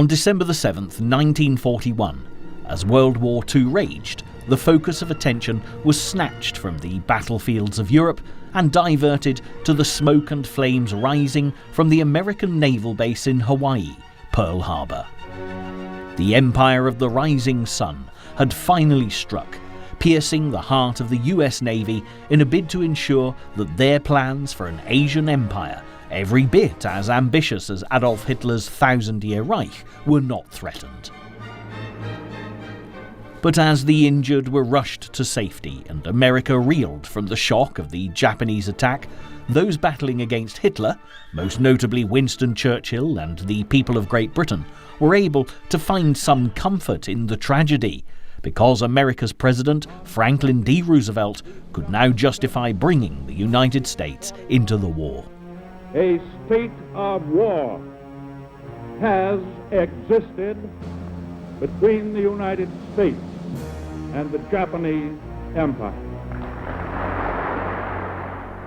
On December the 7th, 1941, as World War II raged, the focus of attention was snatched from the battlefields of Europe and diverted to the smoke and flames rising from the American naval base in Hawaii, Pearl Harbor. The Empire of the Rising Sun had finally struck, piercing the heart of the US Navy in a bid to ensure that their plans for an Asian empire, every bit as ambitious as Adolf Hitler's Thousand-Year Reich, were not threatened. But as the injured were rushed to safety and America reeled from the shock of the Japanese attack, those battling against Hitler, most notably Winston Churchill and the people of Great Britain, were able to find some comfort in the tragedy, because America's President, Franklin D. Roosevelt, could now justify bringing the United States into the war. A state of war has existed between the United States and the Japanese Empire.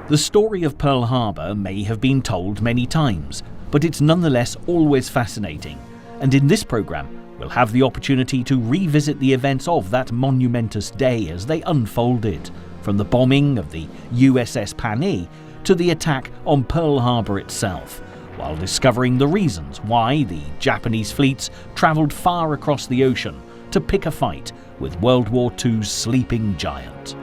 The story of Pearl Harbor may have been told many times, but it's nonetheless always fascinating, and in this programme we'll have the opportunity to revisit the events of that monumentous day as they unfolded, from the bombing of the USS Panay to the attack on Pearl Harbor itself, while discovering the reasons why the Japanese fleets travelled far across the ocean to pick a fight with World War II's sleeping giant.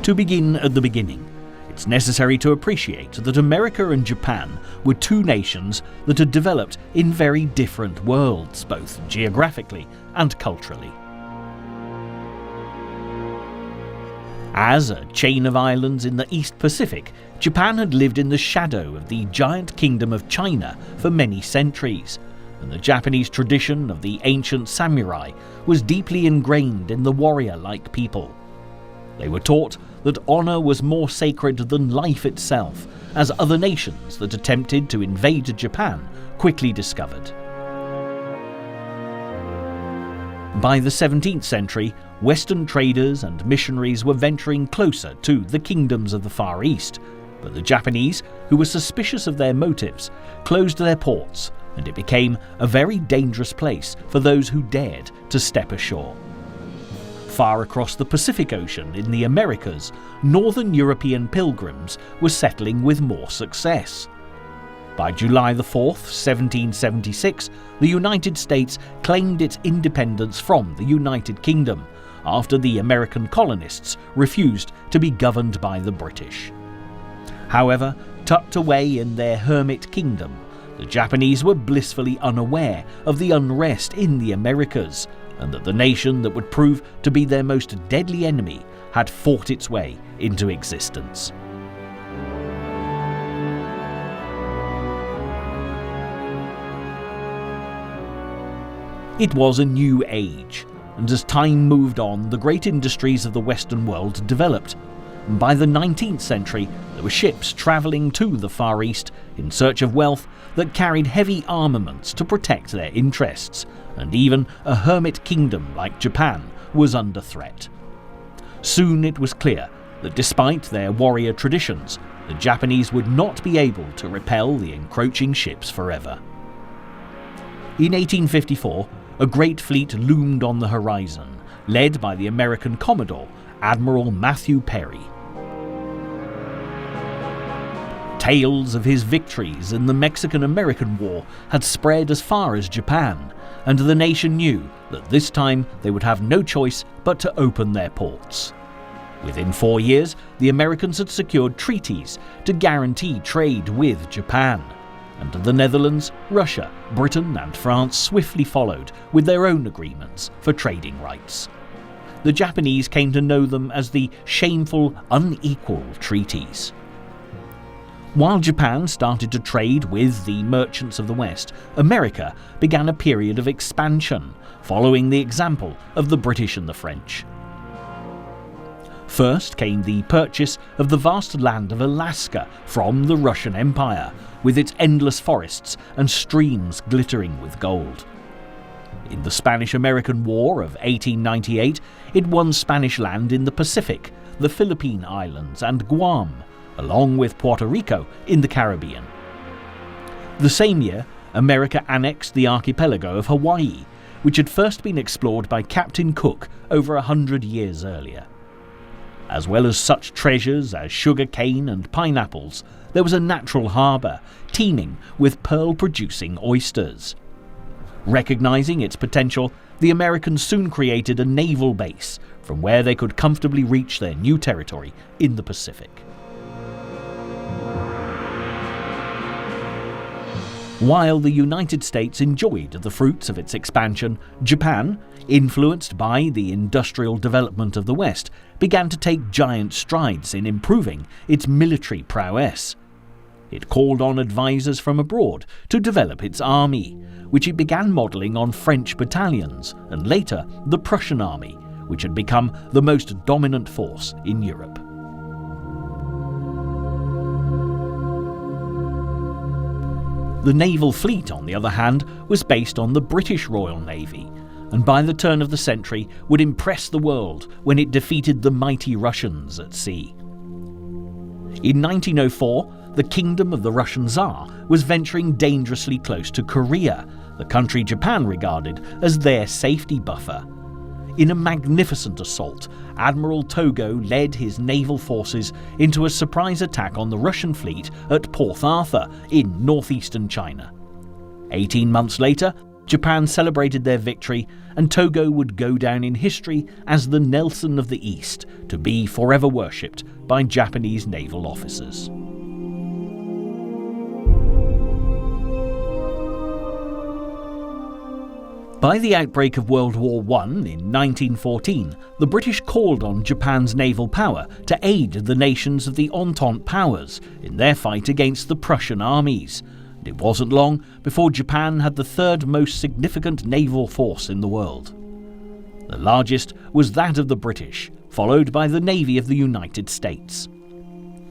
To begin at the beginning, it's necessary to appreciate that America and Japan were two nations that had developed in very different worlds, both geographically and culturally. As a chain of islands in the East Pacific, Japan had lived in the shadow of the giant kingdom of China for many centuries, and the Japanese tradition of the ancient samurai was deeply ingrained in the warrior-like people. They were taught that honour was more sacred than life itself, as other nations that attempted to invade Japan quickly discovered. By the 17th century, Western traders and missionaries were venturing closer to the kingdoms of the Far East, but the Japanese, who were suspicious of their motives, closed their ports, and it became a very dangerous place for those who dared to step ashore. Far across the Pacific Ocean in the Americas, northern European pilgrims were settling with more success. By July 4th, 1776, the United States claimed its independence from the United Kingdom, after the American colonists refused to be governed by the British. However, tucked away in their hermit kingdom, the Japanese were blissfully unaware of the unrest in the Americas, and that the nation that would prove to be their most deadly enemy had fought its way into existence. It was a new age, and as time moved on, the great industries of the Western world developed. By the 19th century, there were ships travelling to the Far East in search of wealth that carried heavy armaments to protect their interests, and even a hermit kingdom like Japan was under threat. Soon it was clear that despite their warrior traditions, the Japanese would not be able to repel the encroaching ships forever. In 1854, a great fleet loomed on the horizon, led by the American Commodore, Admiral Matthew Perry. Tales of his victories in the Mexican-American War had spread as far as Japan, and the nation knew that this time they would have no choice but to open their ports. Within 4 years, the Americans had secured treaties to guarantee trade with Japan, and the Netherlands, Russia, Britain and France swiftly followed with their own agreements for trading rights. The Japanese came to know them as the shameful, unequal treaties. While Japan started to trade with the merchants of the West, America began a period of expansion, following the example of the British and the French. First came the purchase of the vast land of Alaska from the Russian Empire, with its endless forests and streams glittering with gold. In the Spanish-American War of 1898, it won Spanish land in the Pacific, the Philippine Islands and Guam, along with Puerto Rico in the Caribbean. The same year, America annexed the archipelago of Hawaii, which had first been explored by Captain Cook over 100 years earlier. As well as such treasures as sugar cane and pineapples, there was a natural harbour teeming with pearl-producing oysters. Recognizing its potential, the Americans soon created a naval base from where they could comfortably reach their new territory in the Pacific. While the United States enjoyed the fruits of its expansion, Japan, influenced by the industrial development of the West, began to take giant strides in improving its military prowess. It called on advisors from abroad to develop its army, which it began modelling on French battalions and later the Prussian army, which had become the most dominant force in Europe. The naval fleet, on the other hand, was based on the British Royal Navy, and by the turn of the century would impress the world when it defeated the mighty Russians at sea. In 1904, the Kingdom of the Russian Tsar was venturing dangerously close to Korea, the country Japan regarded as their safety buffer. In a magnificent assault, Admiral Togo led his naval forces into a surprise attack on the Russian fleet at Port Arthur in northeastern China. 18 months later, Japan celebrated their victory, and Togo would go down in history as the Nelson of the East, to be forever worshipped by Japanese naval officers. By the outbreak of World War I in 1914, the British called on Japan's naval power to aid the nations of the Entente powers in their fight against the Prussian armies. And it wasn't long before Japan had the third most significant naval force in the world. The largest was that of the British, followed by the Navy of the United States.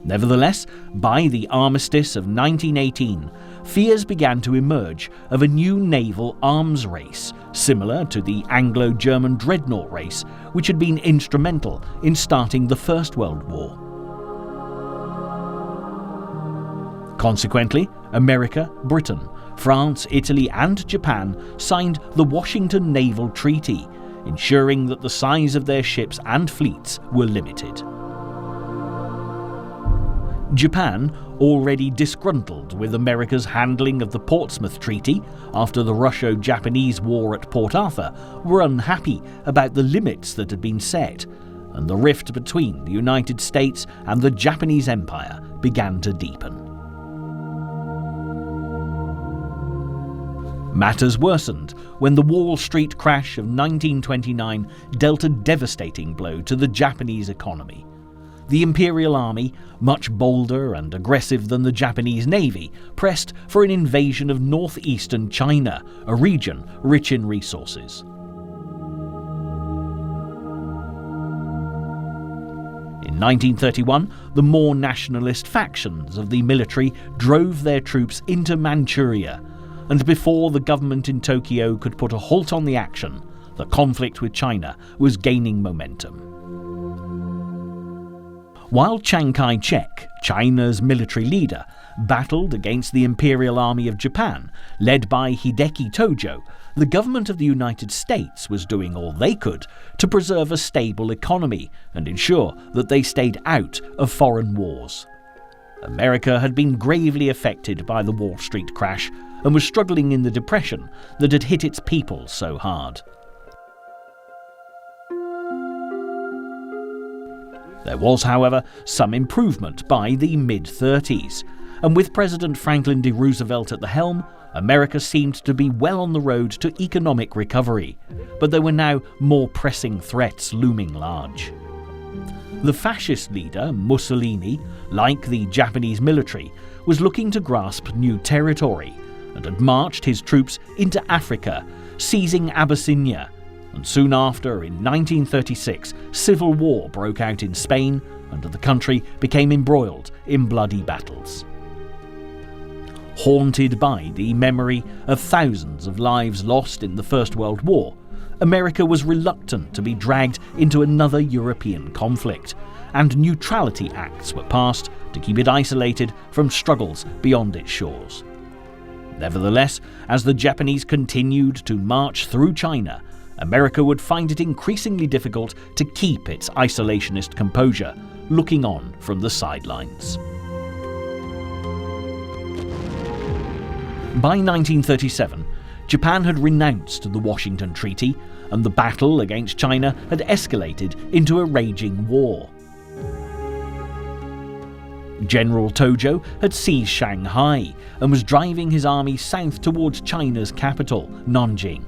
Nevertheless, by the Armistice of 1918, fears began to emerge of a new naval arms race, similar to the Anglo-German dreadnought race, which had been instrumental in starting the First World War. Consequently, America, Britain, France, Italy, and Japan signed the Washington Naval Treaty, ensuring that the size of their ships and fleets were limited. Japan, already disgruntled with America's handling of the Portsmouth Treaty after the Russo-Japanese War at Port Arthur, were unhappy about the limits that had been set, and the rift between the United States and the Japanese Empire began to deepen. Matters worsened when the Wall Street crash of 1929 dealt a devastating blow to the Japanese economy. The Imperial Army, much bolder and aggressive than the Japanese Navy, pressed for an invasion of northeastern China, a region rich in resources. In 1931, the more nationalist factions of the military drove their troops into Manchuria, and before the government in Tokyo could put a halt on the action, the conflict with China was gaining momentum. While Chiang Kai-shek, China's military leader, battled against the Imperial Army of Japan, led by Hideki Tojo, the government of the United States was doing all they could to preserve a stable economy and ensure that they stayed out of foreign wars. America had been gravely affected by the Wall Street crash and was struggling in the depression that had hit its people so hard. There was, however, some improvement by the mid-30s, and with President Franklin D. Roosevelt at the helm, America seemed to be well on the road to economic recovery, but there were now more pressing threats looming large. The fascist leader, Mussolini, like the Japanese military, was looking to grasp new territory and had marched his troops into Africa, seizing Abyssinia, and soon after, in 1936, civil war broke out in Spain and the country became embroiled in bloody battles. Haunted by the memory of thousands of lives lost in the First World War, America was reluctant to be dragged into another European conflict, and neutrality acts were passed to keep it isolated from struggles beyond its shores. Nevertheless, as the Japanese continued to march through China, America would find it increasingly difficult to keep its isolationist composure, looking on from the sidelines. By 1937, Japan had renounced the Washington Treaty, and the battle against China had escalated into a raging war. General Tojo had seized Shanghai and was driving his army south towards China's capital, Nanjing.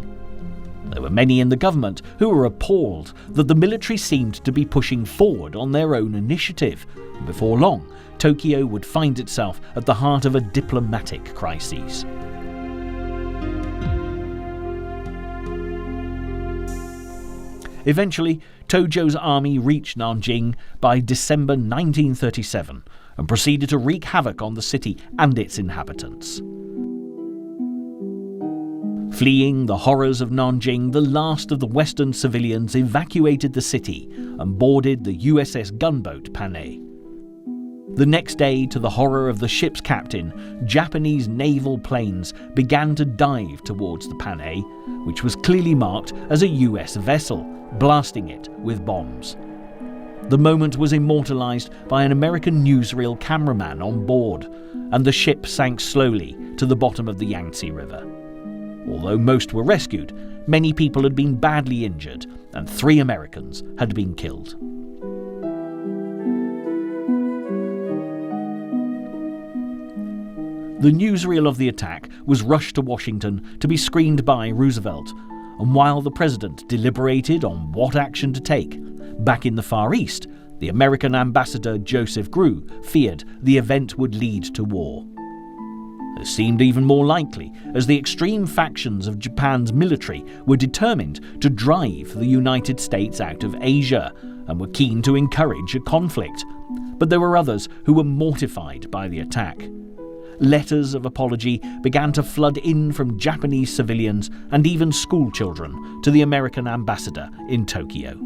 There were many in the government who were appalled that the military seemed to be pushing forward on their own initiative. Before long, Tokyo would find itself at the heart of a diplomatic crisis. Eventually, Tojo's army reached Nanjing by December 1937 and proceeded to wreak havoc on the city and its inhabitants. Fleeing the horrors of Nanjing, the last of the Western civilians evacuated the city and boarded the USS gunboat Panay. The next day, to the horror of the ship's captain, Japanese naval planes began to dive towards the Panay, which was clearly marked as a US vessel, blasting it with bombs. The moment was immortalized by an American newsreel cameraman on board, and the ship sank slowly to the bottom of the Yangtze River. Although most were rescued, many people had been badly injured, and 3 Americans had been killed. The newsreel of the attack was rushed to Washington to be screened by Roosevelt, and while the president deliberated on what action to take, back in the Far East, the American ambassador Joseph Grew feared the event would lead to war. This seemed even more likely as the extreme factions of Japan's military were determined to drive the United States out of Asia and were keen to encourage a conflict. But there were others who were mortified by the attack. Letters of apology began to flood in from Japanese civilians and even school children to the American ambassador in Tokyo.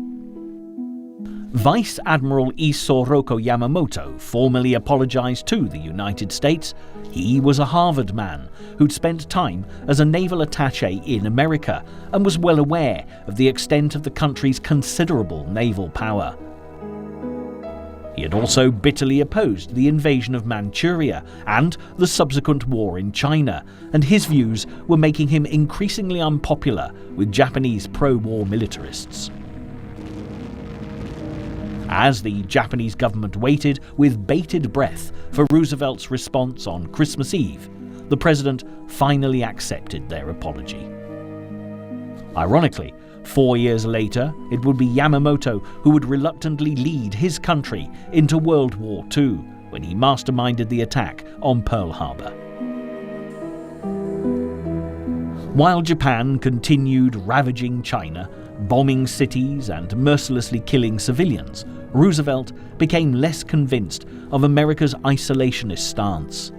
Vice Admiral Isoroku Yamamoto formally apologized to the United States. He was a Harvard man who'd spent time as a naval attaché in America and was well aware of the extent of the country's considerable naval power. He had also bitterly opposed the invasion of Manchuria and the subsequent war in China, and his views were making him increasingly unpopular with Japanese pro-war militarists. As the Japanese government waited with bated breath for Roosevelt's response on Christmas Eve, the president finally accepted their apology. Ironically, 4 years later, it would be Yamamoto who would reluctantly lead his country into World War II when he masterminded the attack on Pearl Harbor. While Japan continued ravaging China, bombing cities and mercilessly killing civilians, Roosevelt became less convinced of America's isolationist stance.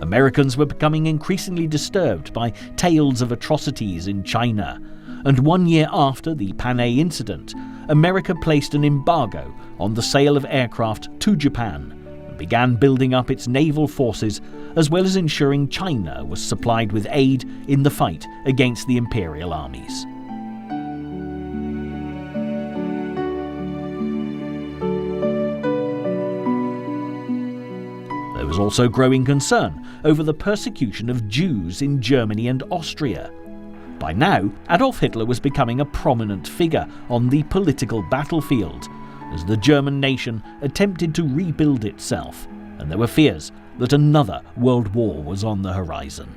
Americans were becoming increasingly disturbed by tales of atrocities in China, and 1 year after the Panay incident, America placed an embargo on the sale of aircraft to Japan and began building up its naval forces, as well as ensuring China was supplied with aid in the fight against the imperial armies. There was also growing concern over the persecution of Jews in Germany and Austria. By now, Adolf Hitler was becoming a prominent figure on the political battlefield, as the German nation attempted to rebuild itself, and there were fears that another world war was on the horizon.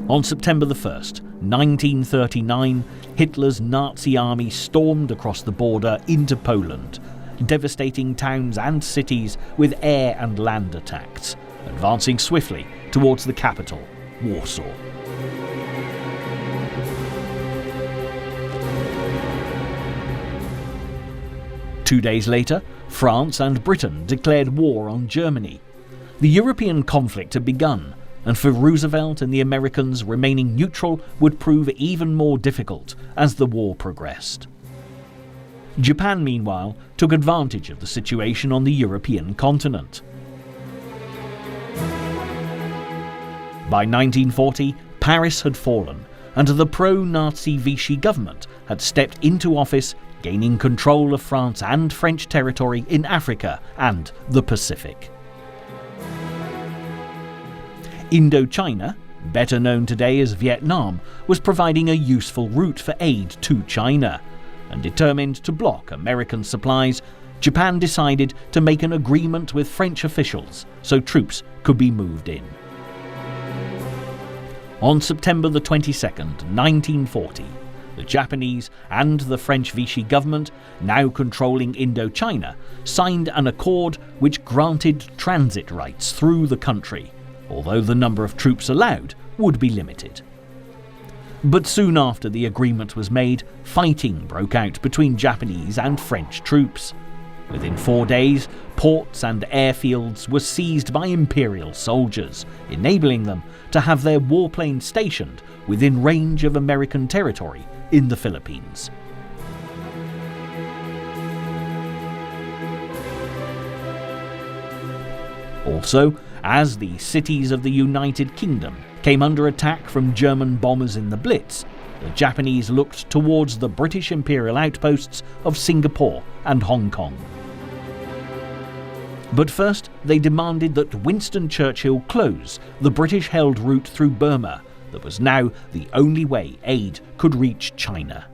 On September 1st, 1939, Hitler's Nazi army stormed across the border into Poland, devastating towns and cities with air and land attacks, advancing swiftly towards the capital, Warsaw. Two days later, France and Britain declared war on Germany. The European conflict had begun, and for Roosevelt and the Americans, remaining neutral would prove even more difficult as the war progressed. Japan, meanwhile, took advantage of the situation on the European continent. By 1940, Paris had fallen, and the pro-Nazi Vichy government had stepped into office, gaining control of France and French territory in Africa and the Pacific. Indochina, better known today as Vietnam, was providing a useful route for aid to China, and determined to block American supplies, Japan decided to make an agreement with French officials so troops could be moved in. On September the 22nd, 1940, the Japanese and the French Vichy government, now controlling Indochina, signed an accord which granted transit rights through the country, although the number of troops allowed would be limited. But soon after the agreement was made, fighting broke out between Japanese and French troops. Within 4 days, ports and airfields were seized by Imperial soldiers, enabling them to have their warplanes stationed within range of American territory in the Philippines. Also, as the cities of the United Kingdom came under attack from German bombers in the Blitz, the Japanese looked towards the British Imperial outposts of Singapore and Hong Kong. But first, they demanded that Winston Churchill close the British-held route through Burma that was now the only way aid could reach China.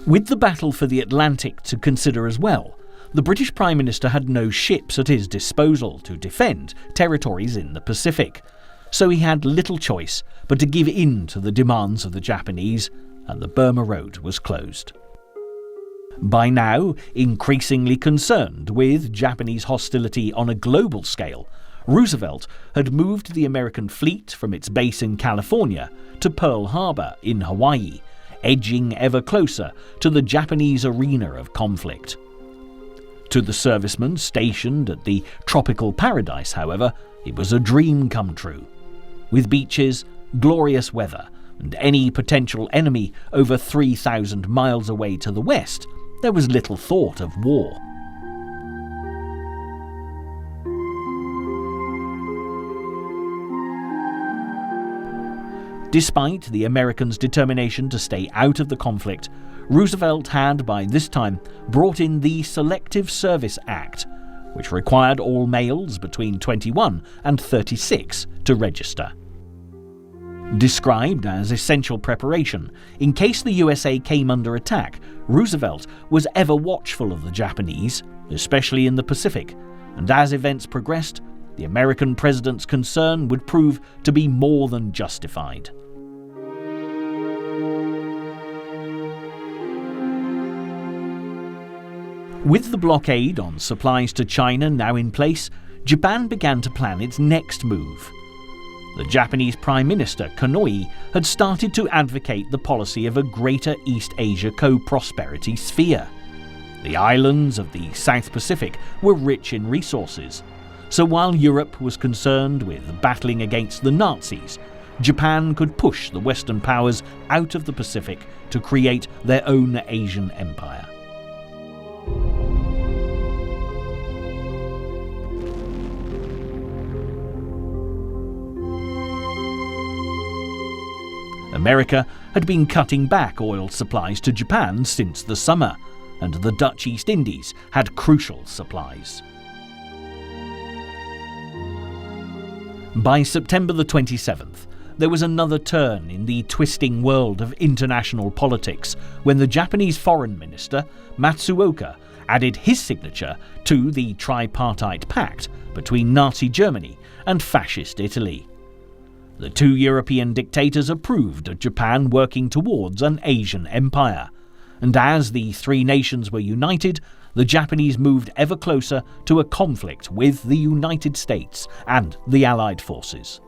With the battle for the Atlantic to consider as well, the British Prime Minister had no ships at his disposal to defend territories in the Pacific, so he had little choice but to give in to the demands of the Japanese, and the Burma Road was closed. By now, increasingly concerned with Japanese hostility on a global scale, Roosevelt had moved the American fleet from its base in California to Pearl Harbor in Hawaii, edging ever closer to the Japanese arena of conflict. To the servicemen stationed at the tropical paradise, however, it was a dream come true. With beaches, glorious weather, and any potential enemy over 3,000 miles away to the west, there was little thought of war. Despite the Americans' determination to stay out of the conflict, Roosevelt had by this time brought in the Selective Service Act, which required all males between 21 and 36 to register. Described as essential preparation, in case the USA came under attack, Roosevelt was ever watchful of the Japanese, especially in the Pacific, and as events progressed, the American president's concern would prove to be more than justified. With the blockade on supplies to China now in place, Japan began to plan its next move. The Japanese Prime Minister, Konoye, had started to advocate the policy of a Greater East Asia co-prosperity sphere. The islands of the South Pacific were rich in resources, so while Europe was concerned with battling against the Nazis, Japan could push the Western powers out of the Pacific to create their own Asian empire. America had been cutting back oil supplies to Japan since the summer, and the Dutch East Indies had crucial supplies. By September the 27th, there was another turn in the twisting world of international politics when the Japanese Foreign Minister, Matsuoka, added his signature to the tripartite pact between Nazi Germany and Fascist Italy. The two European dictators approved of Japan working towards an Asian empire, and as the three nations were united, the Japanese moved ever closer to a conflict with the United States and the Allied forces.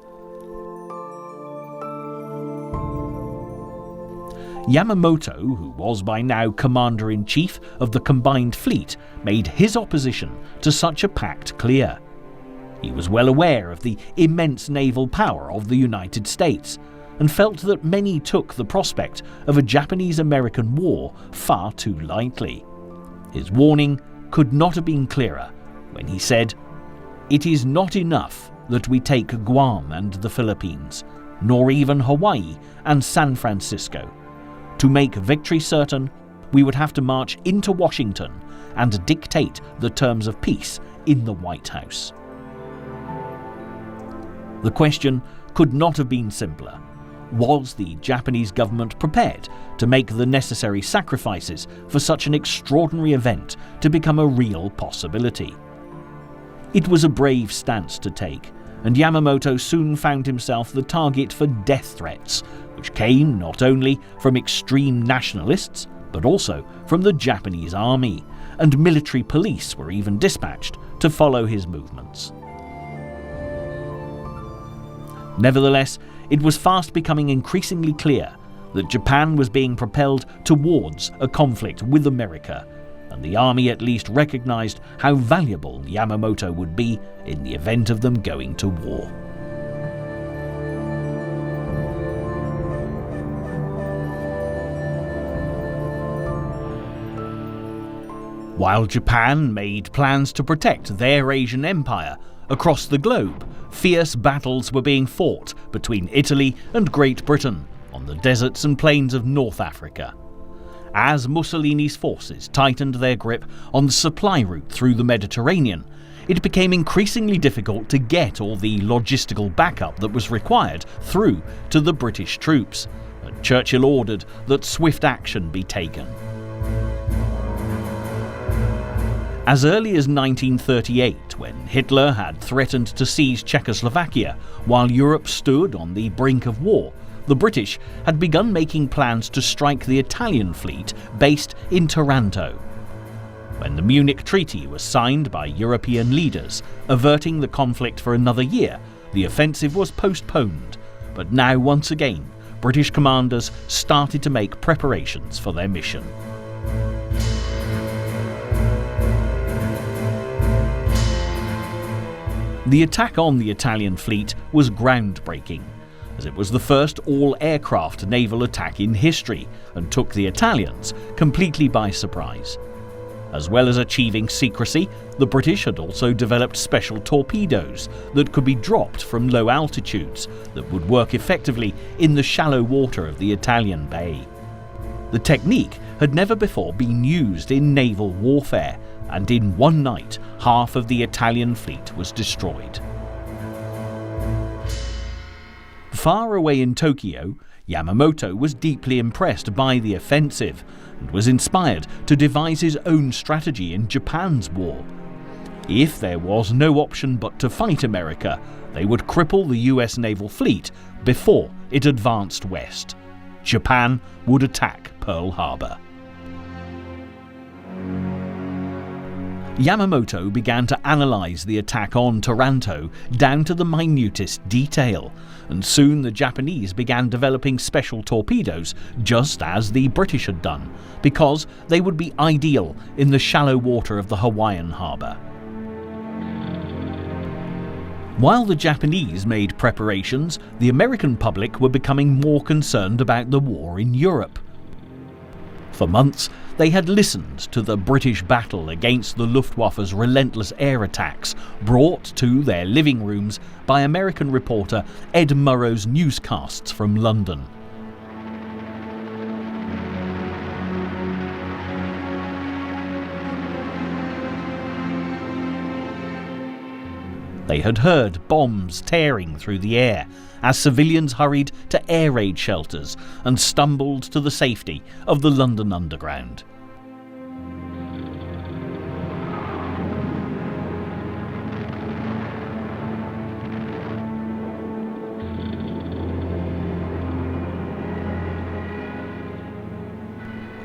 Yamamoto, who was by now commander-in-chief of the combined fleet, made his opposition to such a pact clear. He was well aware of the immense naval power of the United States, and felt that many took the prospect of a Japanese-American war far too lightly. His warning could not have been clearer when he said, "It is not enough that we take Guam and the Philippines, nor even Hawaii and San Francisco. To make victory certain, we would have to march into Washington and dictate the terms of peace in the White House." The question could not have been simpler. Was the Japanese government prepared to make the necessary sacrifices for such an extraordinary event to become a real possibility? It was a brave stance to take, and Yamamoto soon found himself the target for death threats, which came not only from extreme nationalists, but also from the Japanese army, and military police were even dispatched to follow his movements. Nevertheless, it was fast becoming increasingly clear that Japan was being propelled towards a conflict with America, and the army at least recognized how valuable Yamamoto would be in the event of them going to war. While Japan made plans to protect their Asian empire, across the globe, fierce battles were being fought between Italy and Great Britain on the deserts and plains of North Africa. As Mussolini's forces tightened their grip on the supply route through the Mediterranean, it became increasingly difficult to get all the logistical backup that was required through to the British troops, and Churchill ordered that swift action be taken. As early as 1938, when Hitler had threatened to seize Czechoslovakia while Europe stood on the brink of war, the British had begun making plans to strike the Italian fleet based in Taranto. When the Munich Treaty was signed by European leaders, averting the conflict for another year, the offensive was postponed, but now once again, British commanders started to make preparations for their mission. The attack on the Italian fleet was groundbreaking, as it was the first all-aircraft naval attack in history and took the Italians completely by surprise. As well as achieving secrecy, the British had also developed special torpedoes that could be dropped from low altitudes that would work effectively in the shallow water of the Italian bay. The technique had never before been used in naval warfare, and in one night, half of the Italian fleet was destroyed. Far away in Tokyo, Yamamoto was deeply impressed by the offensive and was inspired to devise his own strategy in Japan's war. If there was no option but to fight America, they would cripple the US naval fleet before it advanced west. Japan would attack Pearl Harbor. Yamamoto began to analyse the attack on Taranto down to the minutest detail, and soon the Japanese began developing special torpedoes just as the British had done, because they would be ideal in the shallow water of the Hawaiian harbour. While the Japanese made preparations, the American public were becoming more concerned about the war in Europe. For months, they had listened to the British battle against the Luftwaffe's relentless air attacks brought to their living rooms by American reporter Ed Murrow's newscasts from London. They had heard bombs tearing through the air as civilians hurried to air raid shelters and stumbled to the safety of the London Underground.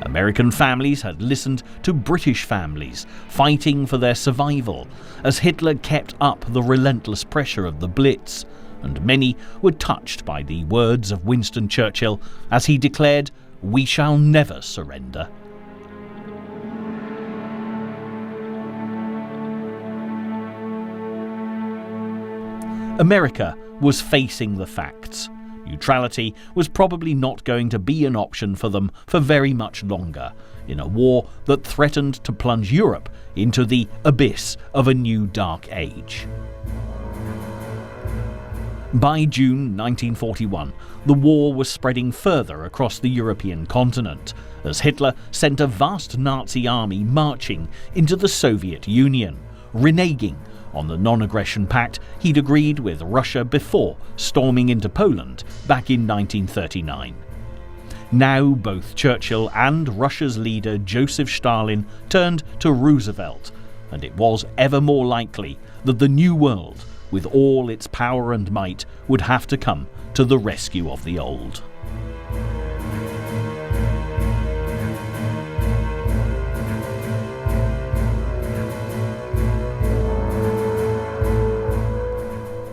American families had listened to British families fighting for their survival as Hitler kept up the relentless pressure of the Blitz, and many were touched by the words of Winston Churchill as he declared, "We shall never surrender." America was facing the facts. Neutrality was probably not going to be an option for them for very much longer, in a war that threatened to plunge Europe into the abyss of a new dark age. By June 1941, the war was spreading further across the European continent, as Hitler sent a vast Nazi army marching into the Soviet Union, reneging on the non-aggression pact he'd agreed with Russia before storming into Poland back in 1939. Now both Churchill and Russia's leader Joseph Stalin turned to Roosevelt, and it was ever more likely that the new world, with all its power and might, would have to come to the rescue of the old.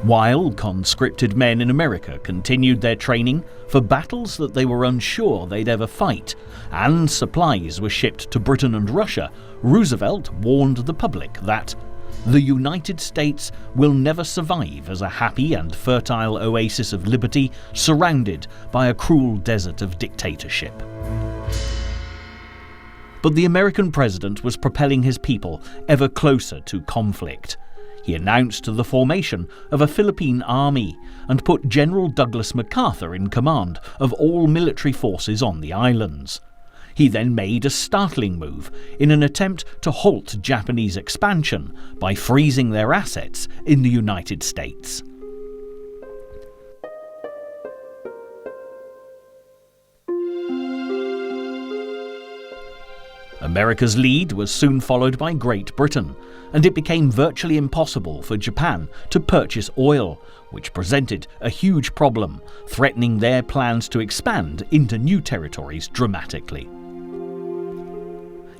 While conscripted men in America continued their training for battles that they were unsure they'd ever fight, and supplies were shipped to Britain and Russia, Roosevelt warned the public that the United States will never survive as a happy and fertile oasis of liberty surrounded by a cruel desert of dictatorship. But the American president was propelling his people ever closer to conflict. He announced the formation of a Philippine army and put General Douglas MacArthur in command of all military forces on the islands. He then made a startling move in an attempt to halt Japanese expansion by freezing their assets in the United States. America's lead was soon followed by Great Britain, and it became virtually impossible for Japan to purchase oil, which presented a huge problem, threatening their plans to expand into new territories dramatically.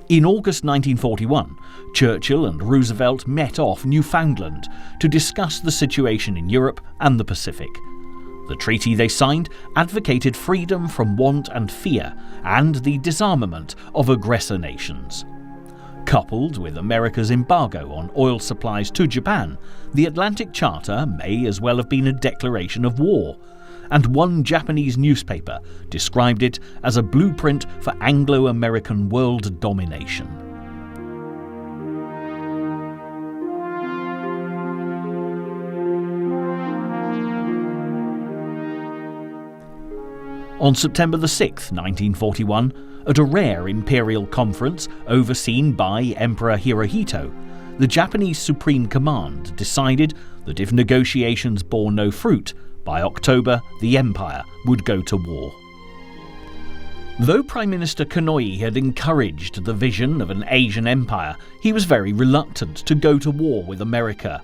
In August 1941, Churchill and Roosevelt met off Newfoundland to discuss the situation in Europe and the Pacific. The treaty they signed advocated freedom from want and fear and the disarmament of aggressor nations. Coupled with America's embargo on oil supplies to Japan, the Atlantic Charter may as well have been a declaration of war, and one Japanese newspaper described it as a blueprint for Anglo-American world domination. On September 6, 1941, at a rare imperial conference overseen by Emperor Hirohito, the Japanese Supreme Command decided that if negotiations bore no fruit, by October the empire would go to war. Though Prime Minister Konoye had encouraged the vision of an Asian empire, he was very reluctant to go to war with America.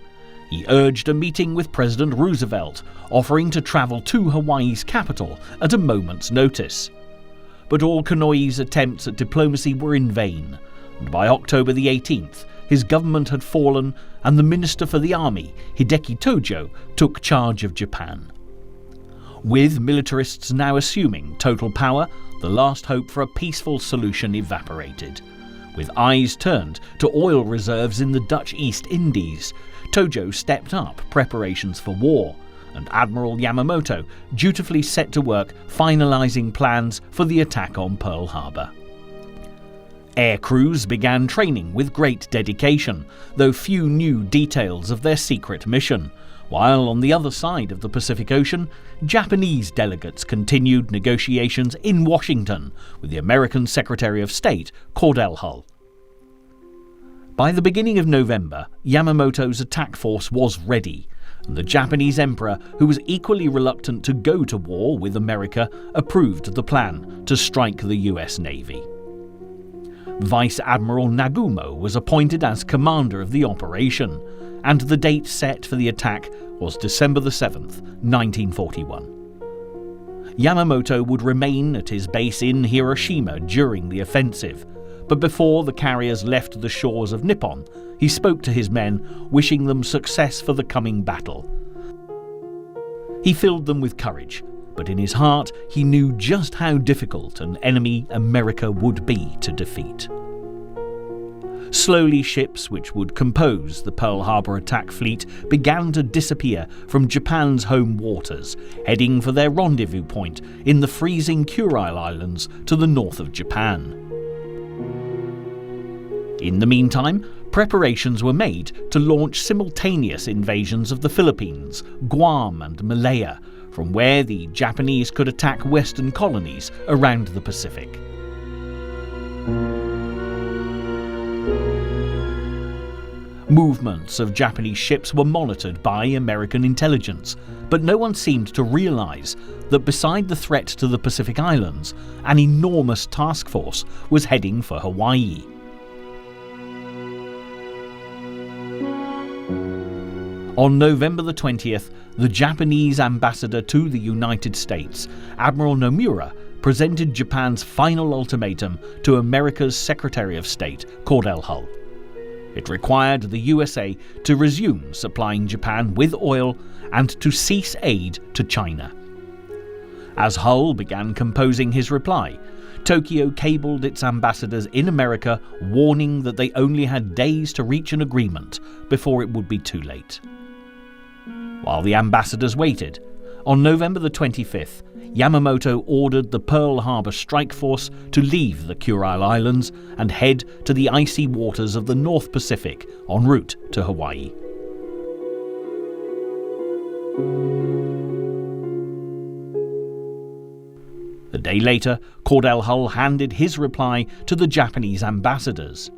He urged a meeting with President Roosevelt, offering to travel to Hawaii's capital at a moment's notice. But all Konoye's attempts at diplomacy were in vain, and by October the 18th, his government had fallen and the Minister for the Army, Hideki Tojo, took charge of Japan. With militarists now assuming total power, the last hope for a peaceful solution evaporated. With eyes turned to oil reserves in the Dutch East Indies, Tojo stepped up preparations for war, and Admiral Yamamoto dutifully set to work finalising plans for the attack on Pearl Harbor. Air crews began training with great dedication, though few knew details of their secret mission, while on the other side of the Pacific Ocean, Japanese delegates continued negotiations in Washington with the American Secretary of State, Cordell Hull. By the beginning of November, Yamamoto's attack force was ready, and the Japanese emperor, who was equally reluctant to go to war with America, approved the plan to strike the US Navy. Vice Admiral Nagumo was appointed as commander of the operation, and the date set for the attack was December 7th, 1941. Yamamoto would remain at his base in Hiroshima during the offensive, but before the carriers left the shores of Nippon, he spoke to his men, wishing them success for the coming battle. He filled them with courage, but in his heart he knew just how difficult an enemy America would be to defeat. Slowly, ships which would compose the Pearl Harbor attack fleet began to disappear from Japan's home waters, heading for their rendezvous point in the freezing Kurile Islands to the north of Japan. In the meantime, preparations were made to launch simultaneous invasions of the Philippines, Guam and Malaya, from where the Japanese could attack Western colonies around the Pacific. Movements of Japanese ships were monitored by American intelligence, but no one seemed to realize that beside the threat to the Pacific Islands, an enormous task force was heading for Hawaii. On November the 20th, the Japanese ambassador to the United States, Admiral Nomura, presented Japan's final ultimatum to America's Secretary of State, Cordell Hull. It required the USA to resume supplying Japan with oil and to cease aid to China. As Hull began composing his reply, Tokyo cabled its ambassadors in America, warning that they only had days to reach an agreement before it would be too late. While the ambassadors waited, on November the 25th, Yamamoto ordered the Pearl Harbor Strike Force to leave the Kurile Islands and head to the icy waters of the North Pacific en route to Hawaii. A day later, Cordell Hull handed his reply to the Japanese ambassadors.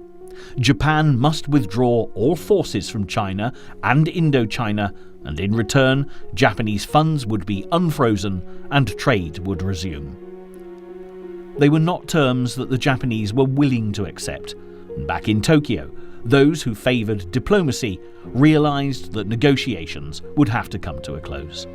Japan must withdraw all forces from China and Indochina, and in return, Japanese funds would be unfrozen and trade would resume. They were not terms that the Japanese were willing to accept, and back in Tokyo, those who favoured diplomacy realised that negotiations would have to come to a close.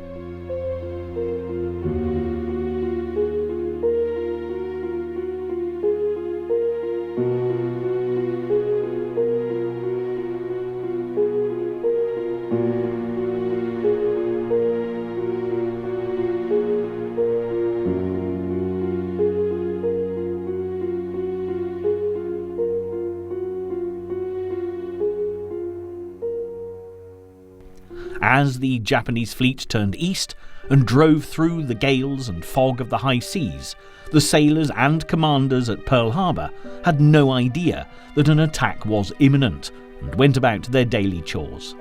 As the Japanese fleet turned east and drove through the gales and fog of the high seas, the sailors and commanders at Pearl Harbor had no idea that an attack was imminent and went about their daily chores.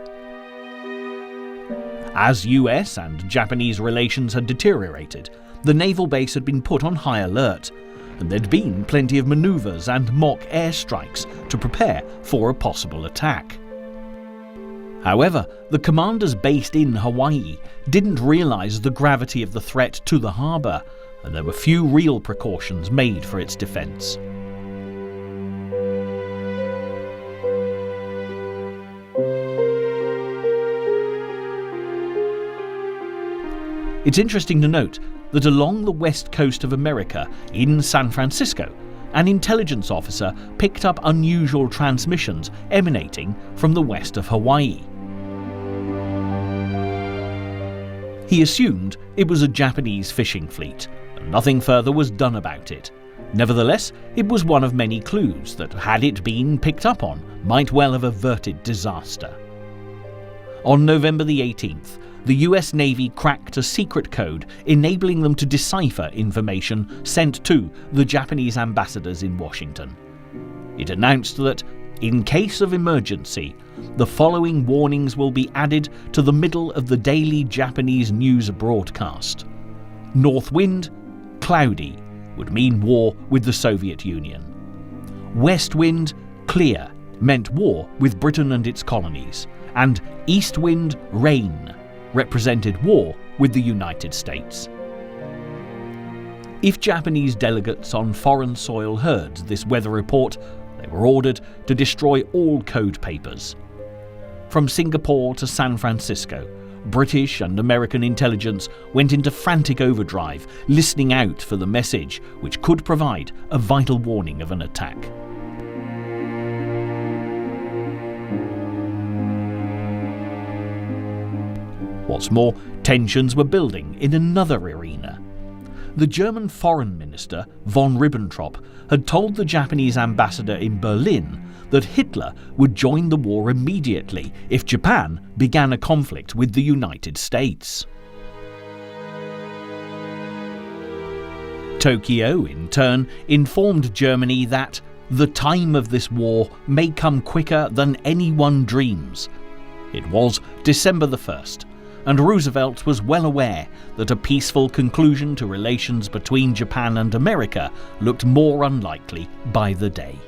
As US and Japanese relations had deteriorated, the naval base had been put on high alert, and there'd been plenty of manoeuvres and mock airstrikes to prepare for a possible attack. However, the commanders based in Hawaii didn't realize the gravity of the threat to the harbour, and there were few real precautions made for its defence. It's interesting to note that along the west coast of America, in San Francisco, an intelligence officer picked up unusual transmissions emanating from the west of Hawaii. He assumed it was a Japanese fishing fleet, and nothing further was done about it. Nevertheless, it was one of many clues that, had it been picked up on, might well have averted disaster. On November the 18th, the US Navy cracked a secret code enabling them to decipher information sent to the Japanese ambassadors in Washington. It announced that, in case of emergency, the following warnings will be added to the middle of the daily Japanese news broadcast. North wind, cloudy, would mean war with the Soviet Union. West wind, clear, meant war with Britain and its colonies. And east wind, rain, represented war with the United States. If Japanese delegates on foreign soil heard this weather report, they were ordered to destroy all code papers. From Singapore to San Francisco, British and American intelligence went into frantic overdrive, listening out for the message which could provide a vital warning of an attack. What's more, tensions were building in another arena. The German foreign minister, von Ribbentrop, had told the Japanese ambassador in Berlin that Hitler would join the war immediately if Japan began a conflict with the United States. Tokyo, in turn, informed Germany that the time of this war may come quicker than anyone dreams. It was December the 1st, and Roosevelt was well aware that a peaceful conclusion to relations between Japan and America looked more unlikely by the day.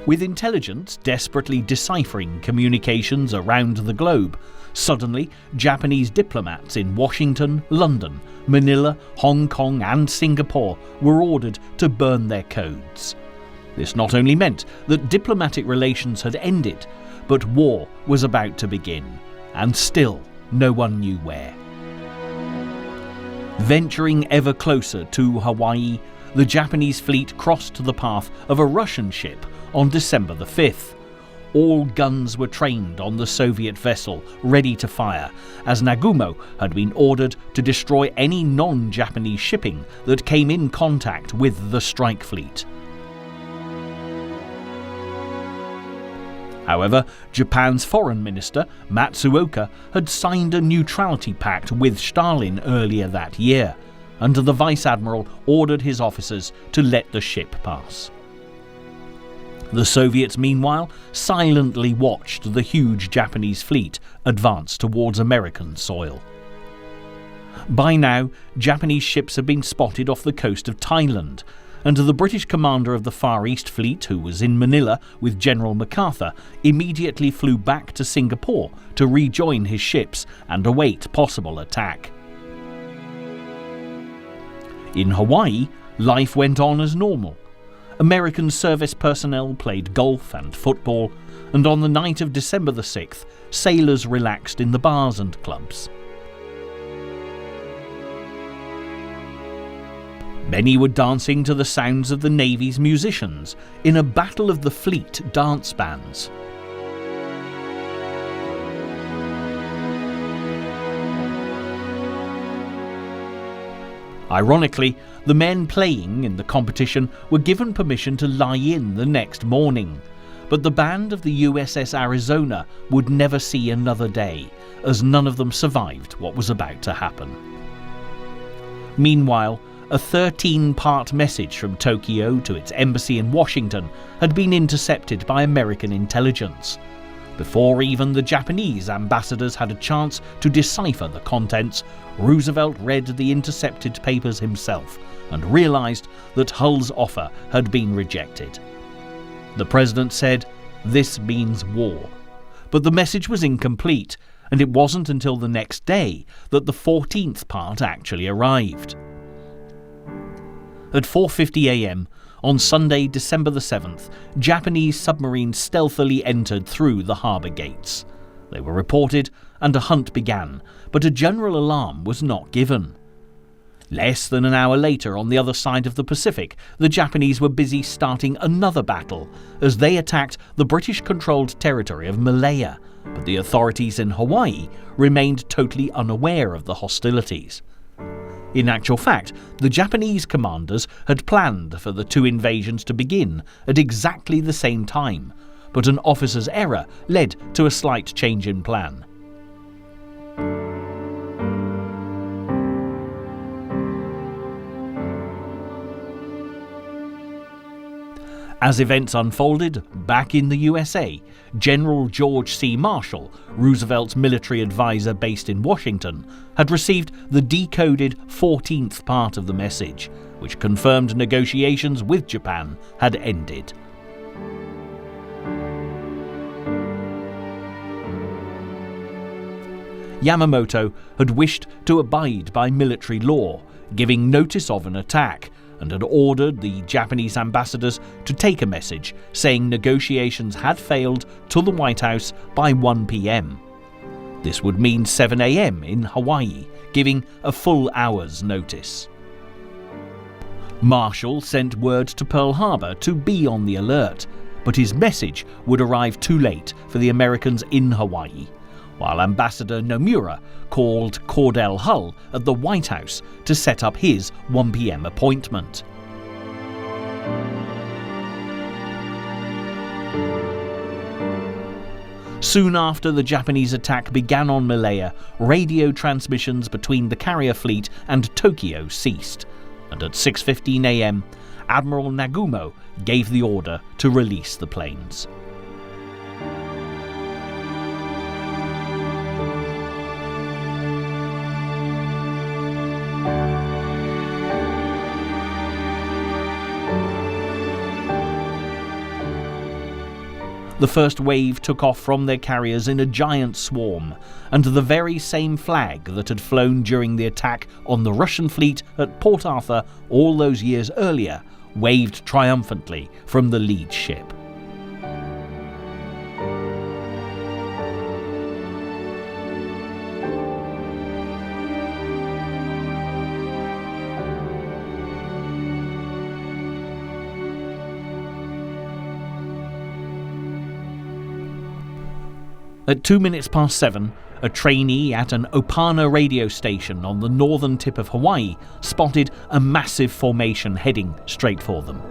With intelligence desperately deciphering communications around the globe, suddenly Japanese diplomats in Washington, London, Manila, Hong Kong and Singapore were ordered to burn their codes. This not only meant that diplomatic relations had ended, but war was about to begin, and still no one knew where. Venturing ever closer to Hawaii, the Japanese fleet crossed the path of a Russian ship on December the 5th. All guns were trained on the Soviet vessel, ready to fire, as Nagumo had been ordered to destroy any non-Japanese shipping that came in contact with the strike fleet. However, Japan's foreign minister, Matsuoka, had signed a neutrality pact with Stalin earlier that year, and the vice admiral ordered his officers to let the ship pass. The Soviets, meanwhile, silently watched the huge Japanese fleet advance towards American soil. By now, Japanese ships had been spotted off the coast of Thailand, and the British commander of the Far East Fleet, who was in Manila with General MacArthur, immediately flew back to Singapore to rejoin his ships and await possible attack. In Hawaii, life went on as normal. American service personnel played golf and football, and on the night of December the 6th, sailors relaxed in the bars and clubs. Many were dancing to the sounds of the Navy's musicians in a Battle of the Fleet dance bands. Ironically, the men playing in the competition were given permission to lie in the next morning, but the band of the USS Arizona would never see another day, as none of them survived what was about to happen. Meanwhile, a 13-part message from Tokyo to its embassy in Washington had been intercepted by American intelligence. Before even the Japanese ambassadors had a chance to decipher the contents, Roosevelt read the intercepted papers himself and realized that Hull's offer had been rejected. The president said, "This means war." But the message was incomplete, and it wasn't until the next day that the 14th part actually arrived. At 4:50 a.m. on Sunday, December the 7th, Japanese submarines stealthily entered through the harbour gates. They were reported and a hunt began, but a general alarm was not given. Less than an hour later, on the other side of the Pacific, the Japanese were busy starting another battle as they attacked the British-controlled territory of Malaya, but the authorities in Hawaii remained totally unaware of the hostilities. In actual fact, the Japanese commanders had planned for the two invasions to begin at exactly the same time, but an officer's error led to a slight change in plan. As events unfolded, back in the USA, General George C. Marshall, Roosevelt's military advisor based in Washington, had received the decoded 14th part of the message, which confirmed negotiations with Japan had ended. Yamamoto had wished to abide by military law, giving notice of an attack, and had ordered the Japanese ambassadors to take a message saying negotiations had failed to the White House by 1 p.m. This would mean 7 a.m. in Hawaii, giving a full hour's notice. Marshall sent word to Pearl Harbor to be on the alert, but his message would arrive too late for the Americans in Hawaii. while Ambassador Nomura called Cordell Hull at the White House to set up his 1 p.m. appointment. Soon after the Japanese attack began on Malaya, radio transmissions between the carrier fleet and Tokyo ceased, and at 6:15 a.m. Admiral Nagumo gave the order to release the planes. The first wave took off from their carriers in a giant swarm, and the very same flag that had flown during the attack on the Russian fleet at Port Arthur all those years earlier waved triumphantly from the lead ship. At 7:02, a trainee at an Opana radio station on the northern tip of Hawaii spotted a massive formation heading straight for them.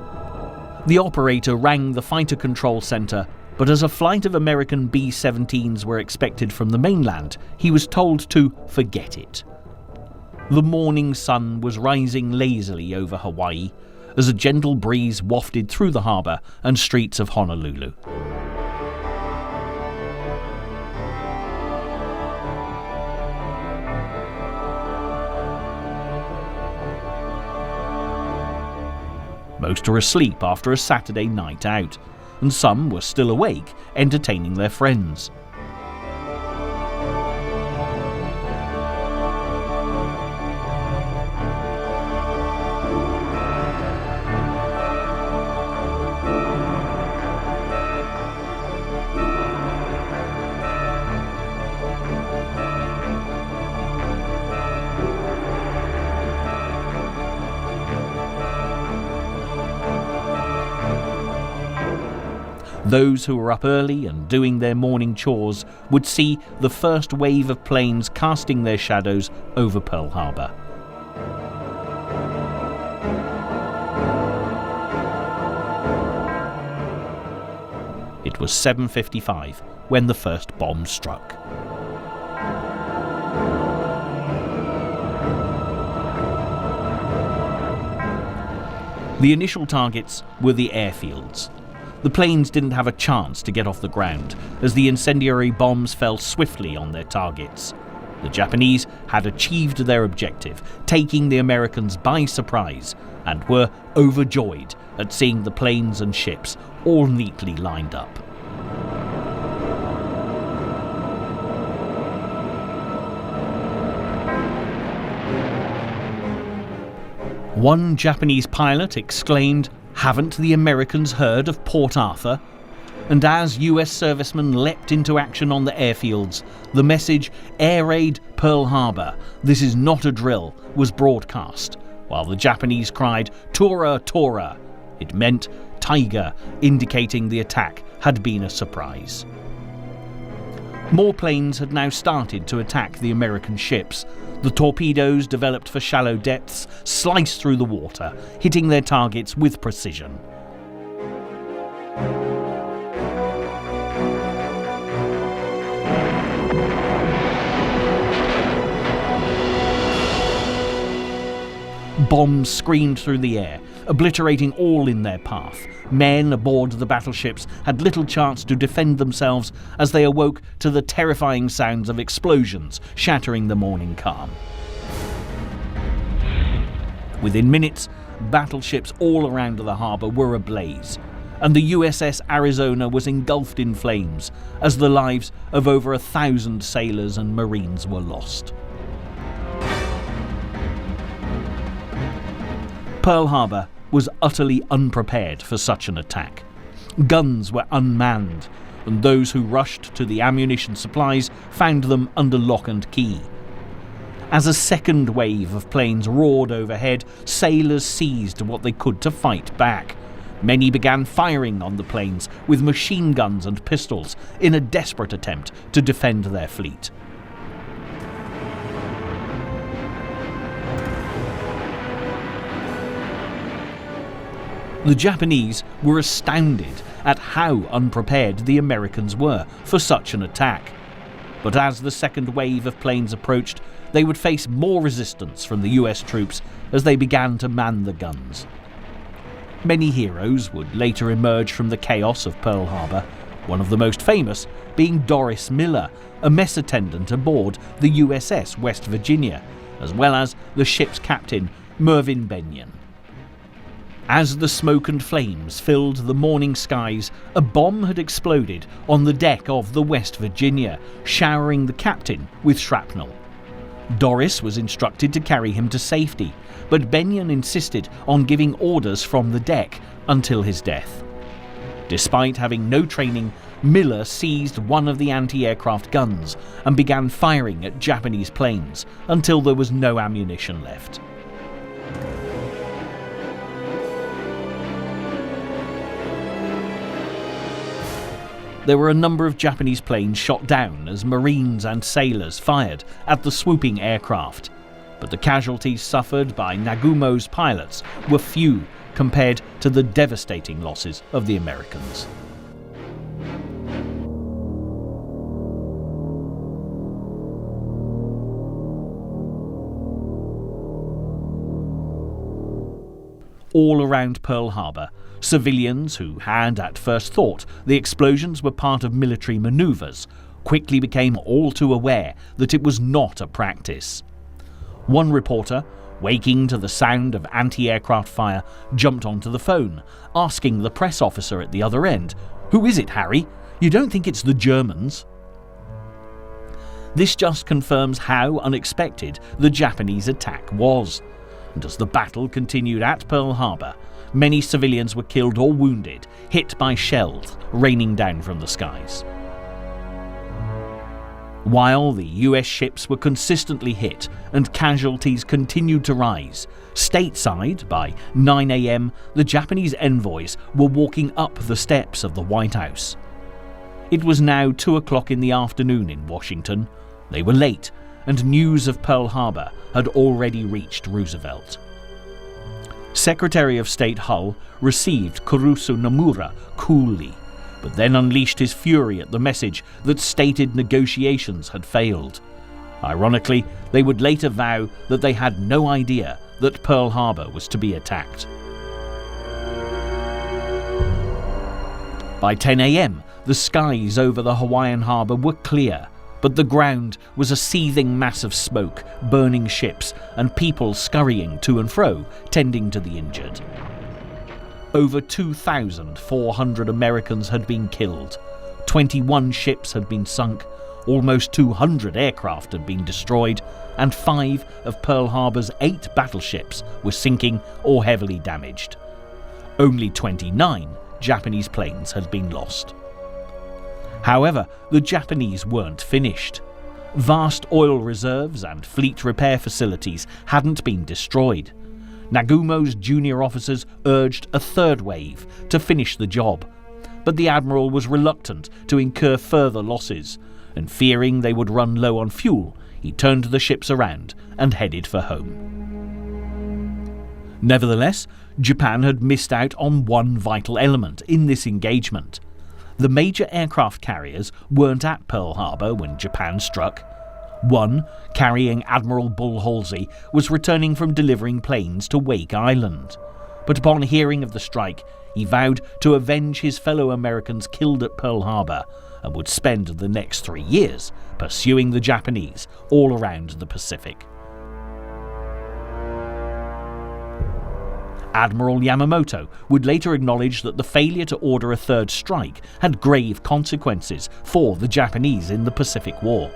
The operator rang the fighter control center, but as a flight of American B-17s were expected from the mainland, he was told to forget it. The morning sun was rising lazily over Hawaii as a gentle breeze wafted through the harbour and streets of Honolulu. Most were asleep after a Saturday night out, and some were still awake, entertaining their friends. Those who were up early and doing their morning chores would see the first wave of planes casting their shadows over Pearl Harbor. It was 7:55 when the first bomb struck. The initial targets were the airfields. The planes didn't have a chance to get off the ground, as the incendiary bombs fell swiftly on their targets. The Japanese had achieved their objective, taking the Americans by surprise, and were overjoyed at seeing the planes and ships all neatly lined up. One Japanese pilot exclaimed, "Haven't the Americans heard of Port Arthur?" And as US servicemen leapt into action on the airfields, the message, "Air Raid Pearl Harbor, this is not a drill," was broadcast, while the Japanese cried, "Tora, Tora." It meant Tiger, indicating the attack had been a surprise. More planes had now started to attack the American ships. The torpedoes, developed for shallow depths, sliced through the water, hitting their targets with precision. Bombs screamed through the air, obliterating all in their path. Men aboard the battleships had little chance to defend themselves as they awoke to the terrifying sounds of explosions shattering the morning calm. Within minutes, battleships all around the harbour were ablaze, and the USS Arizona was engulfed in flames as the lives of over 1,000 sailors and Marines were lost. Pearl Harbor was utterly unprepared for such an attack. Guns were unmanned, and those who rushed to the ammunition supplies found them under lock and key. As a second wave of planes roared overhead, sailors seized what they could to fight back. Many began firing on the planes with machine guns and pistols in a desperate attempt to defend their fleet. The Japanese were astounded at how unprepared the Americans were for such an attack. But as the second wave of planes approached, they would face more resistance from the US troops as they began to man the guns. Many heroes would later emerge from the chaos of Pearl Harbor, one of the most famous being Doris Miller, a mess attendant aboard the USS West Virginia, as well as the ship's captain, Mervyn Bennion. As the smoke and flames filled the morning skies, a bomb had exploded on the deck of the West Virginia, showering the captain with shrapnel. Doris was instructed to carry him to safety, but Bennion insisted on giving orders from the deck until his death. Despite having no training, Miller seized one of the anti-aircraft guns and began firing at Japanese planes until there was no ammunition left. There were a number of Japanese planes shot down as Marines and sailors fired at the swooping aircraft, but the casualties suffered by Nagumo's pilots were few compared to the devastating losses of the Americans. All around Pearl Harbor, civilians who had at first thought the explosions were part of military maneuvers quickly became all too aware that it was not a practice. One reporter, waking to the sound of anti-aircraft fire, jumped onto the phone, asking the press officer at the other end, "Who is it, Harry? You don't think it's the Germans?" This just confirms how unexpected the Japanese attack was. And as the battle continued at Pearl Harbor, many civilians were killed or wounded, hit by shells raining down from the skies. While the US ships were consistently hit and casualties continued to rise, stateside by 9 a.m. the Japanese envoys were walking up the steps of the White House. It was now 2 o'clock in the afternoon in Washington. They were late, and news of Pearl Harbor had already reached Roosevelt. Secretary of State Hull received Kurusu Nomura coolly, but then unleashed his fury at the message that stated negotiations had failed. Ironically, they would later vow that they had no idea that Pearl Harbor was to be attacked. By 10 a.m., the skies over the Hawaiian harbour were clear, but the ground was a seething mass of smoke, burning ships, and people scurrying to and fro, tending to the injured. Over 2,400 Americans had been killed, 21 ships had been sunk, almost 200 aircraft had been destroyed, and 5 of Pearl Harbor's 8 battleships were sinking or heavily damaged. Only 29 Japanese planes had been lost. However, the Japanese weren't finished. Vast oil reserves and fleet repair facilities hadn't been destroyed. Nagumo's junior officers urged a third wave to finish the job, but the admiral was reluctant to incur further losses, and fearing they would run low on fuel, he turned the ships around and headed for home. Nevertheless, Japan had missed out on one vital element in this engagement. The major aircraft carriers weren't at Pearl Harbor when Japan struck. One, carrying Admiral Bull Halsey, was returning from delivering planes to Wake Island. But upon hearing of the strike, he vowed to avenge his fellow Americans killed at Pearl Harbor and would spend the next 3 years pursuing the Japanese all around the Pacific. Admiral Yamamoto would later acknowledge that the failure to order a third strike had grave consequences for the Japanese in the Pacific War.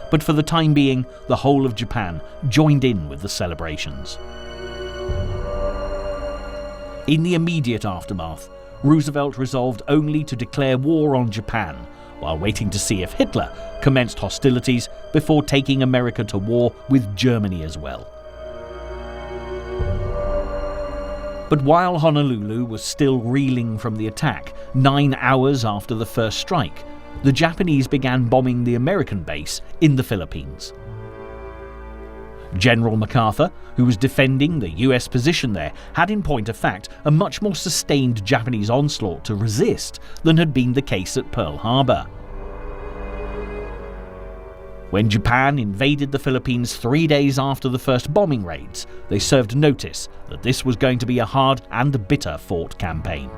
But for the time being, the whole of Japan joined in with the celebrations. In the immediate aftermath, Roosevelt resolved only to declare war on Japan, while waiting to see if Hitler commenced hostilities before taking America to war with Germany as well. But while Honolulu was still reeling from the attack, 9 hours after the first strike, the Japanese began bombing the American base in the Philippines. General MacArthur, who was defending the US position there, had in point of fact a much more sustained Japanese onslaught to resist than had been the case at Pearl Harbor. When Japan invaded the Philippines 3 days after the first bombing raids, they served notice that this was going to be a hard and bitter-fought campaign.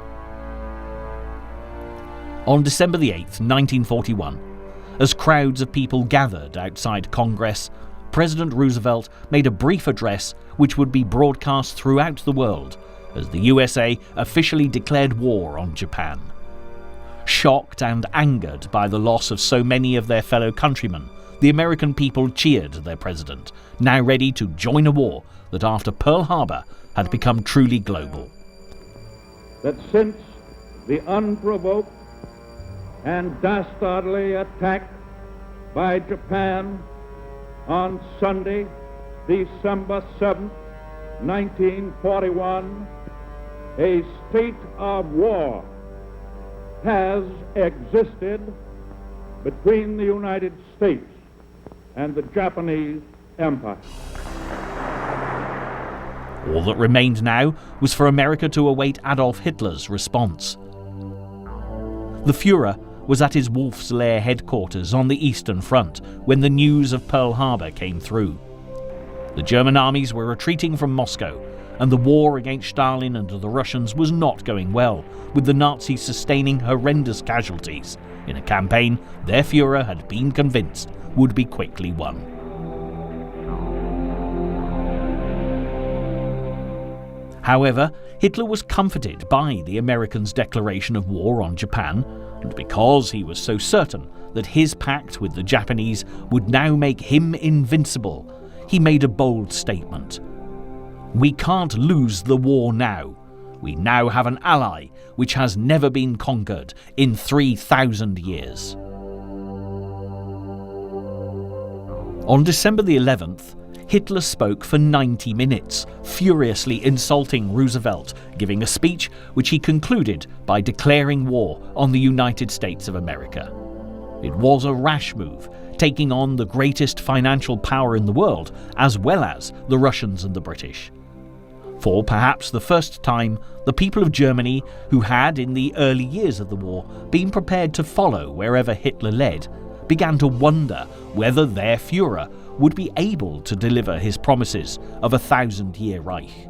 On December the 8th, 1941, as crowds of people gathered outside Congress, President Roosevelt made a brief address which would be broadcast throughout the world as the USA officially declared war on Japan. Shocked and angered by the loss of so many of their fellow countrymen, the American people cheered their president, now ready to join a war that after Pearl Harbor had become truly global. That since the unprovoked and dastardly attack by Japan on Sunday, December 7, 1941, a state of war has existed between the United States and the Japanese Empire. All that remained now was for America to await Adolf Hitler's response. The Fuhrer was at his Wolf's Lair headquarters on the Eastern Front when the news of Pearl Harbor came through. The German armies were retreating from Moscow, and the war against Stalin and the Russians was not going well, with the Nazis sustaining horrendous casualties in a campaign their Fuhrer had been convinced would be quickly won. However, Hitler was comforted by the Americans' declaration of war on Japan, and because he was so certain that his pact with the Japanese would now make him invincible, he made a bold statement. "We can't lose the war now. We now have an ally which has never been conquered in 3,000 years." On December the 11th, Hitler spoke for 90 minutes, furiously insulting Roosevelt, giving a speech which he concluded by declaring war on the United States of America. It was a rash move, taking on the greatest financial power in the world, as well as the Russians and the British. For perhaps the first time, the people of Germany, who had in the early years of the war been prepared to follow wherever Hitler led, began to wonder whether their Führer would be able to deliver his promises of a 1,000-year Reich.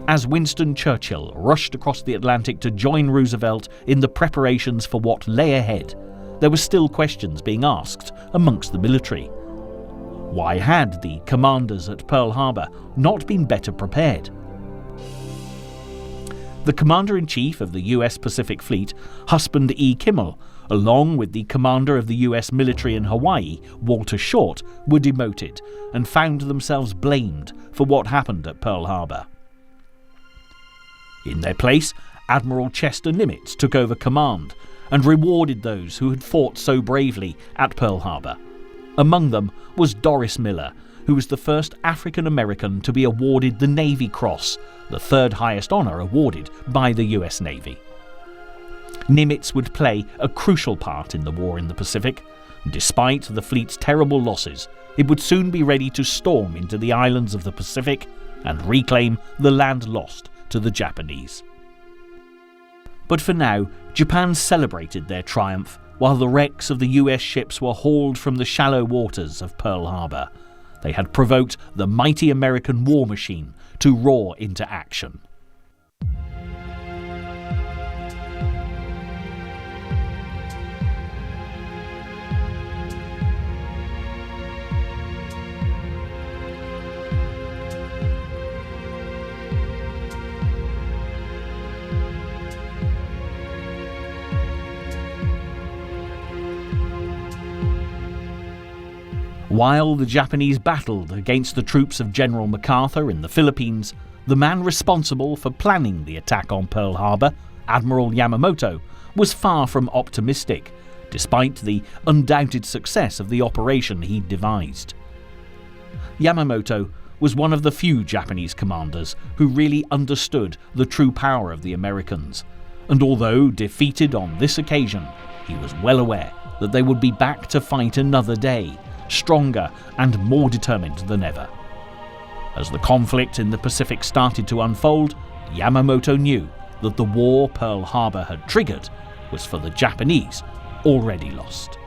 As Winston Churchill rushed across the Atlantic to join Roosevelt in the preparations for what lay ahead, there were still questions being asked amongst the military. Why had the commanders at Pearl Harbor not been better prepared? The Commander-in-Chief of the US Pacific Fleet, Husband E. Kimmel, along with the commander of the US military in Hawaii, Walter Short, were demoted and found themselves blamed for what happened at Pearl Harbor. In their place, Admiral Chester Nimitz took over command and rewarded those who had fought so bravely at Pearl Harbor. Among them was Doris Miller, who was the first African American to be awarded the Navy Cross, the third highest honor awarded by the US Navy. Nimitz would play a crucial part in the war in the Pacific. Despite the fleet's terrible losses, it would soon be ready to storm into the islands of the Pacific and reclaim the land lost to the Japanese. But for now, Japan celebrated their triumph while the wrecks of the US ships were hauled from the shallow waters of Pearl Harbor. They had provoked the mighty American war machine to roar into action. While the Japanese battled against the troops of General MacArthur in the Philippines, the man responsible for planning the attack on Pearl Harbor, Admiral Yamamoto, was far from optimistic, despite the undoubted success of the operation he'd devised. Yamamoto was one of the few Japanese commanders who really understood the true power of the Americans, and although defeated on this occasion, he was well aware that they would be back to fight another day, stronger and more determined than ever. As the conflict in the Pacific started to unfold, Yamamoto knew that the war Pearl Harbor had triggered was for the Japanese already lost.